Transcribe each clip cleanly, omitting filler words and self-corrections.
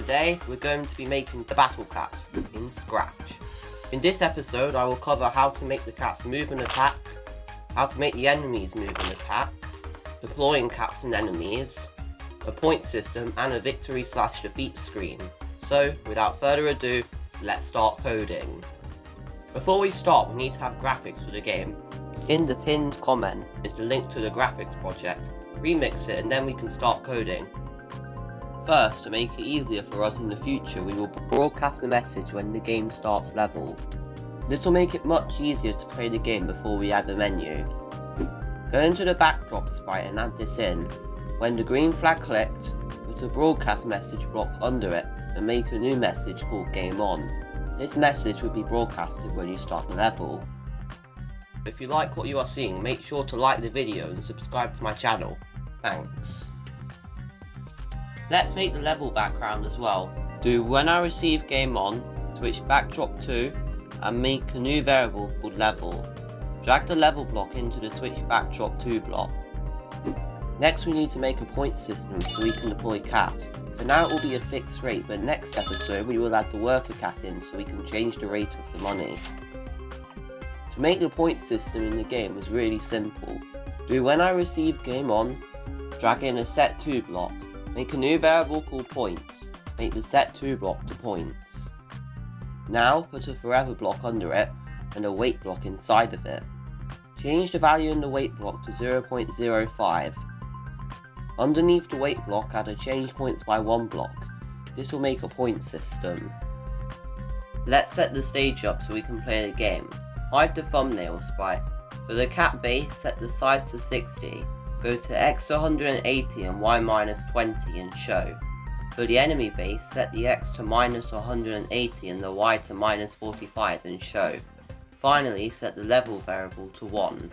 Today we're going to be making the battle cats in Scratch. In this episode I will cover how to make the cats move and attack, how to make the enemies move and attack, deploying cats and enemies, a point system and a victory/defeat screen. So without further ado, let's start coding. Before we start, we need to have graphics for the game. In the pinned comment is the link to the graphics project. Remix it and then we can start coding. First, to make it easier for us in the future, we will broadcast a message when the game starts level. This will make it much easier to play the game before we add a menu. Go into the backdrop sprite and add this in. When the green flag clicked, put a broadcast message block under it and make a new message called Game On. This message will be broadcasted when you start the level. If you like what you are seeing, make sure to like the video and subscribe to my channel. Thanks. Let's make the level background as well. Do when I receive game on, switch backdrop to, and make a new variable called level. Drag the level block into the switch backdrop to block. Next we need to make a point system so we can deploy cats. For now it will be a fixed rate, but next episode we will add the worker cat in so we can change the rate of the money. To make the point system in the game is really simple. Do when I receive game on, drag in a set2 block, make a new variable called points, make the set2 block to points. Now put a forever block under it and a wait block inside of it. Change the value in the wait block to 0.05. Underneath the wait block add a change points by 1 block. This will make a point system. Let's set the stage up so we can play the game. Hide the thumbnail sprite. For the cat base, set the size to 60. Go to X to 180 and Y minus 20 and show. For the enemy base, set the X to minus 180 and the Y to minus 45 and show. Finally, set the level variable to 1.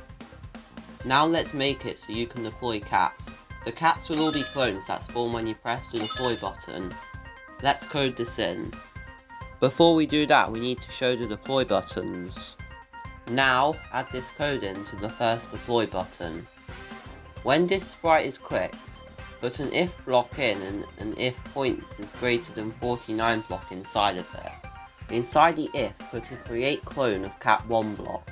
Now let's make it so you can deploy cats. The cats will all be clones that spawn when you press the deploy button. Let's code this in. Before we do that, we need to show the deploy buttons. Now, add this code in to the first deploy button. When this sprite is clicked, put an if block in and an if points is greater than 49 block inside of it. Inside the if, put a create clone of cat1 block.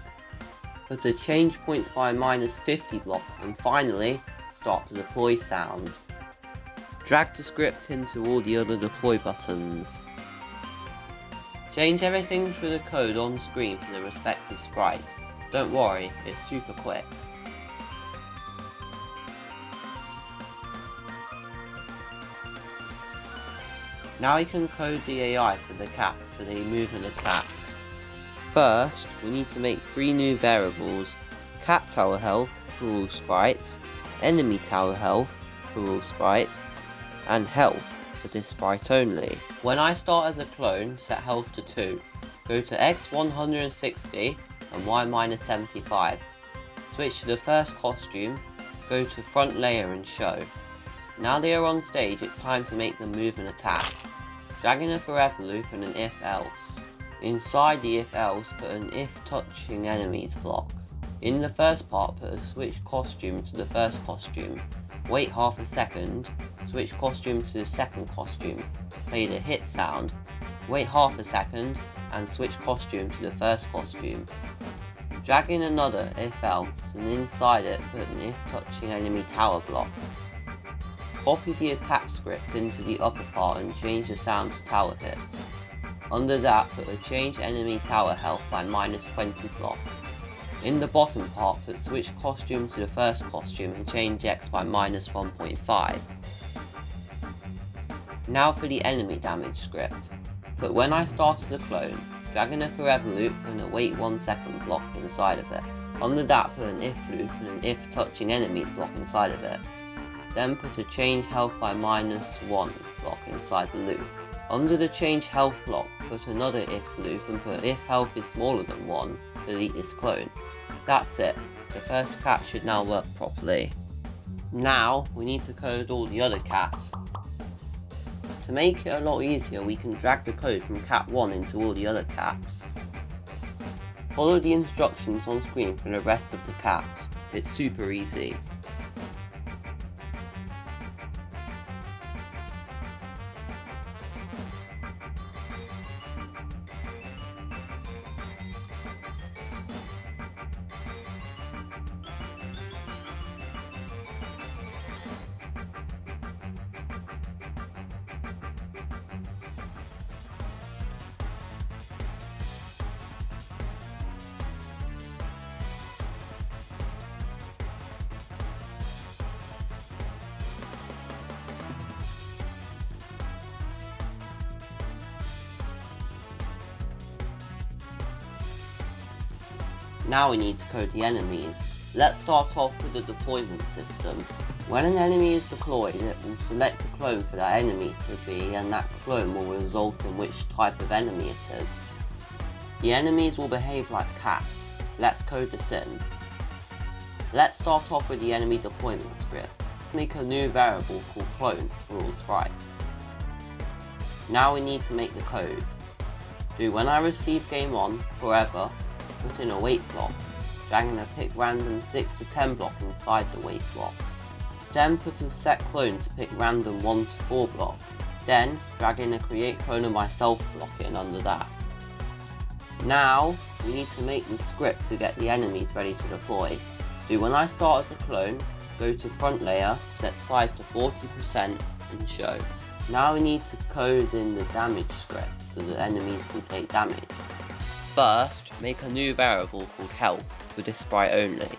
Put a change points by minus 50 block and finally, start the deploy sound. Drag the script into all the other deploy buttons. Change everything through the code on screen for the respective sprites. Don't worry, it's super quick. Now we can code the AI for the cats so they move and attack. First, we need to make 3 new variables: cat tower health for all sprites, enemy tower health for all sprites, and health for this sprite only. When I start as a clone, set health to 2. Go to X 160 and Y minus 75. Switch to the first costume, go to front layer and show. Now they are on stage, it's time to make them move and attack. Drag in a forever loop and an if else. Inside the if else, put an if touching enemies block. In the first part, put a switch costume to the first costume. Wait half a second, switch costume to the second costume. Play the hit sound. Wait half a second and switch costume to the first costume. Drag in another if else and inside it put an if touching enemy tower block. Copy the attack script into the upper part and change the sound to tower hits. Under that, put a change enemy tower health by minus 20 block. In the bottom part, put switch costume to the first costume and change X by minus 1.5. Now for the enemy damage script. Put when I start as a clone, drag in a forever loop and a wait 1 second block inside of it. Under that, put an if loop and an if touching enemies block inside of it. Then put a change health by minus 1 block inside the loop. Under the change health block, put another if loop and put if health is smaller than 1, delete this clone. That's it, the first cat should now work properly. Now, we need to code all the other cats. To make it a lot easier, we can drag the code from cat 1 into all the other cats. Follow the instructions on screen for the rest of the cats, it's super easy. Now we need to code the enemies. Let's start off with the deployment system. When an enemy is deployed, it will select a clone for that enemy to be, and that clone will result in which type of enemy it is. The enemies will behave like cats. Let's code this in. Let's start off with the enemy deployment script. Let's make a new variable called clone for all sprites. Now we need to make the code. Do when I receive game on, forever, put in a wait block, dragging a pick random 6 to 10 block inside the wait block. Then put a set clone to pick random 1 to 4 block. Then drag in a create clone of myself block in under that. Now we need to make the script to get the enemies ready to deploy. Do when I start as a clone, go to front layer, set size to 40% and show. Now we need to code in the damage script so that enemies can take damage. First, make a new variable called health for this sprite only.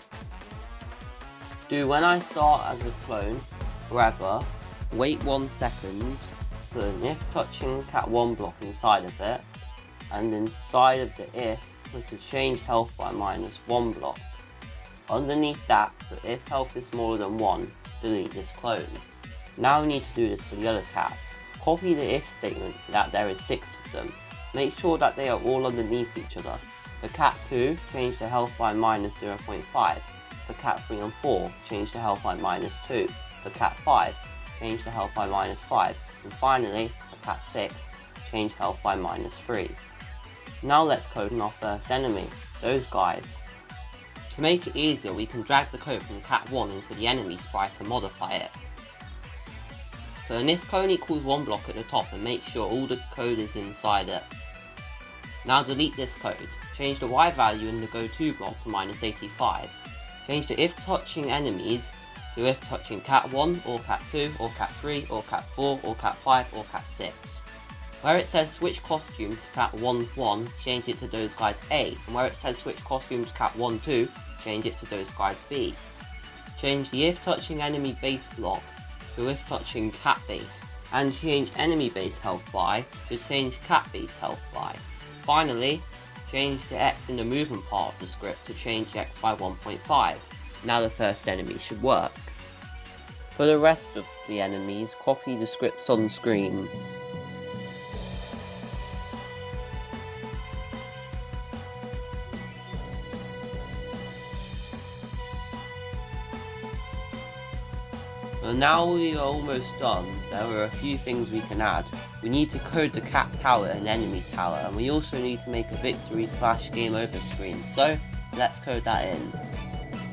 Do when I start as a clone, forever, wait 1 second, put an if touching cat1 block inside of it, and inside of the if, put a change health by -1 block. Underneath that, put if health is smaller than 1, delete this clone. Now we need to do this for the other cats. Copy the if statement so that there is 6 of them. Make sure that they are all underneath each other. For cat 2, change the health by -0.5. For cat 3 and 4, change the health by -2. For cat 5, change the health by -5. And finally, for cat 6, change health by -3. Now let's code in our first enemy, those guys. To make it easier, we can drag the code from cat 1 into the enemy sprite and modify it. So an if clone equals 1 block at the top and make sure all the code is inside it. Now delete this code. Change the Y value in the go-to block to -85. Change the if touching enemies to if touching cat 1 or cat 2 or cat 3 or cat 4 or cat 5 or cat 6. Where it says switch costume to cat 1-1, change it to those guys A, and where it says switch costume to cat 1-2, change it to those guys B. Change the if touching enemy base block to if touching cat base, and change enemy base health by to change cat base health by. Finally, change the X in the movement part of the script to change the X by 1.5. Now the first enemy should work. For the rest of the enemies, copy the scripts on screen. Well, now we are almost done, there are a few things we can add. We need to code the cat tower and enemy tower, and we also need to make a victory/game over screen, so let's code that in.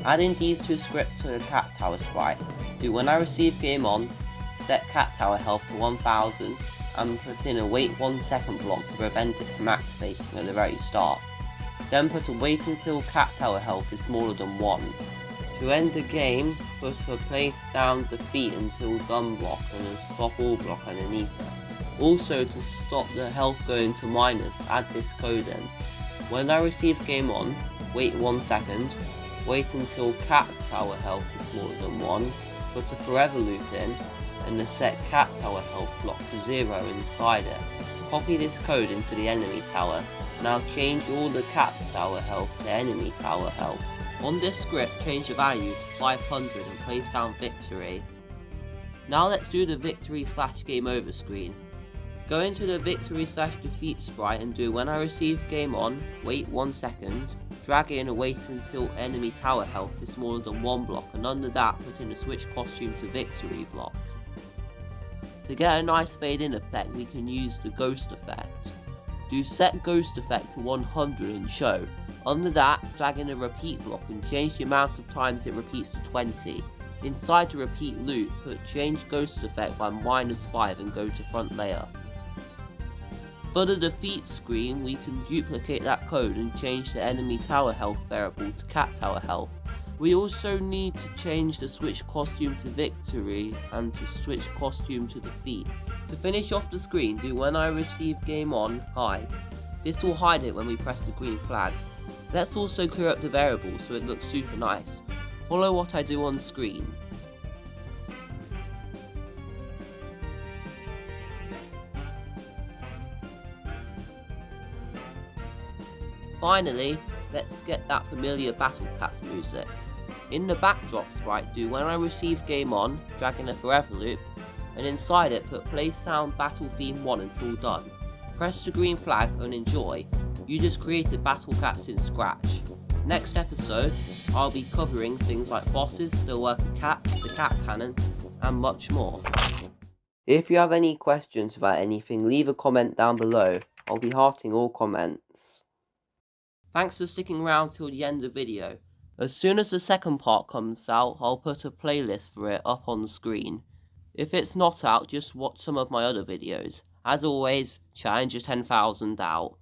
Add in these two scripts to the cat tower sprite. Do when I receive game on, set cat tower health to 1000, and put in a wait 1 second block to prevent it from activating at the very start. Then put a wait until cat tower health is smaller than 1. To end the game, put a place down defeat until done block and a stop all block underneath it. Also, to stop the health going to minus, add this code in. When I receive game on, wait 1 second, wait until cat tower health is smaller than 1, put a forever loop in, and the set cat tower health block to 0 inside it. Copy this code into the enemy tower. Now change all the cat tower health to enemy tower health. On this script, change the value to 500 and place down victory. Now let's do the victory/game over screen. Go into the victory/defeat sprite and do when I receive game on, wait 1 second, drag in and wait until enemy tower health is smaller than 1 block, and under that put in the switch costume to victory block. To get a nice fade in effect, we can use the ghost effect. Do set ghost effect to 100 and show. Under that, drag in a repeat block and change the amount of times it repeats to 20. Inside the repeat loop, put change ghost effect by -5 and go to front layer. For the defeat screen, we can duplicate that code and change the enemy tower health variable to cat tower health. We also need to change the switch costume to victory and to switch costume to defeat. To finish off the screen, do when I receive game on, hide. This will hide it when we press the green flag. Let's also clear up the variable so it looks super nice. Follow what I do on screen. Finally, let's get that familiar Battle Cats music. In the backdrop sprite, do when I receive game on, drag in a forever loop, and inside it put play sound battle theme 1 until done. Press the green flag and enjoy. You just created Battle Cats in Scratch. Next episode, I'll be covering things like bosses, the worker cat, the cat cannon, and much more. If you have any questions about anything, leave a comment down below. I'll be hearting all comments. Thanks for sticking around till the end of the video. As soon as the second part comes out, I'll put a playlist for it up on the screen. If it's not out, just watch some of my other videos. As always, Challenger 10,000 out.